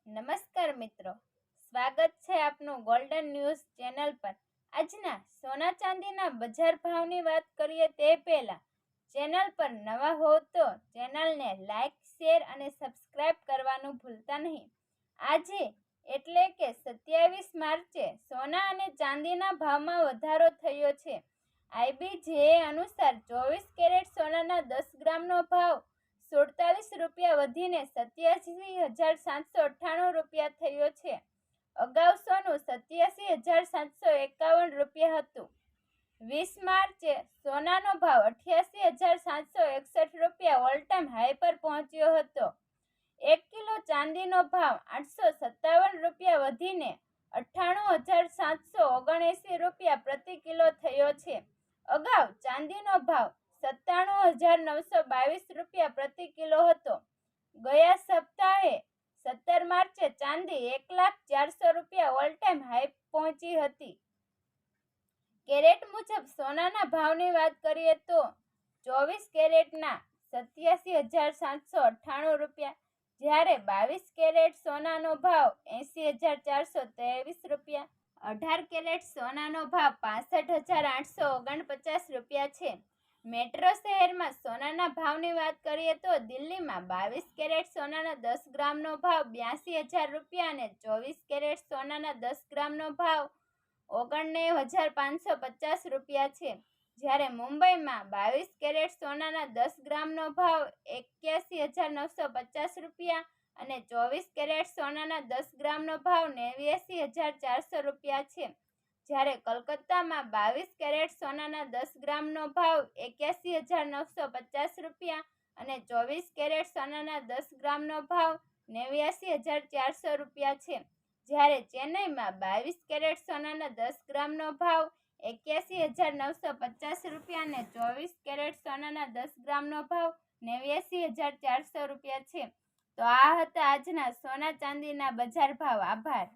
નમસ્કાર મિત્રો, સ્વાગત છે આપનું ગોલ્ડન ન્યૂઝ ચેનલ પર। આજના સોના ચાંદીના બજાર ભાવની વાત કરીએ તે પહેલા ચેનલ પર નવા હો તો ચેનલને લાઈક, શેર અને સબસ્ક્રાઇબ કરવાનું ભૂલતા નહીં। આજે એટલે કે 27 માર્ચે સોના અને ચાંદીના ભાવમાં વધારો થયો છે। IBJE અનુસાર 24 કેરેટ સોનાના 10 ગ્રામનો ભાવ 47 રૂપિયા વધીને 87,798 રૂપિયા થયો છે। અગાઉ સોનું 87,751 રૂપિયા હતું। 20 માર્ચે સોનાનો ભાવ 88,761 રૂપિયા ઓલ ટાઈમ હાઈ પર પહોંચ્યો હતો। 1 કિલો ચાંદીનો ભાવ 857 રૂપિયા વધીને 98,779 રૂપિયા પ્રતિ કિલો થયો છે। અગાઉ ચાંદીનો ભાવ 97,922 રૂપિયા પ્રતિ કિલો હતો। ગયા સપ્તાહે 17 માર્ચે ચાંદી 1,04,000 રૂપિયા ઓલ ટાઈમ હાઈ પહોંચી હતી। કેરેટ મુજબ સોનાના ભાવની વાત કરીએ તો 24 કેરેટના 87,798 રૂપિયા, જ્યારે 22 કેરેટ સોનાનો ભાવ 80,423 રૂપિયા, 18 કેરેટ સોનાનો ભાવ 65,849 રૂપિયા છે। મેટ્રો શહેરમાં સોનાના ભાવની વાત કરીએ તો દિલ્હીમાં 22 કેરેટ સોનાના 10 ગ્રામનો ભાવ 82,000 રૂપિયા અને 24 કેરેટ સોનાના 10 ગ્રામનો ભાવ 99,550 રૂપિયા છે, જ્યારે મુંબઈમાં 22 કેરેટ સોનાના 10 ગ્રામનો ભાવ 81,950 રૂપિયા અને 24 કેરેટ સોનાના 10 ગ્રામનો ભાવ 89,400 રૂપિયા છે, જ્યારે કલકત્તામાં 22 કેરેટ સોનાના 10 ગ્રામનો ભાવ 81,950 રૂપિયા અને 24 કેરેટ સોનાના 10 ગ્રામનો ભાવ 89,400 રૂપિયા છે, જ્યારે ચેન્નઈમાં 22 કેરેટ સોનાના 10 ગ્રામનો ભાવ 81,950 રૂપિયા અને 24 કેરેટ સોનાના 10 ગ્રામનો ભાવ 89,400 રૂપિયા છે। તો આ હતા આજના સોના ચાંદીના બજાર ભાવ। આભાર।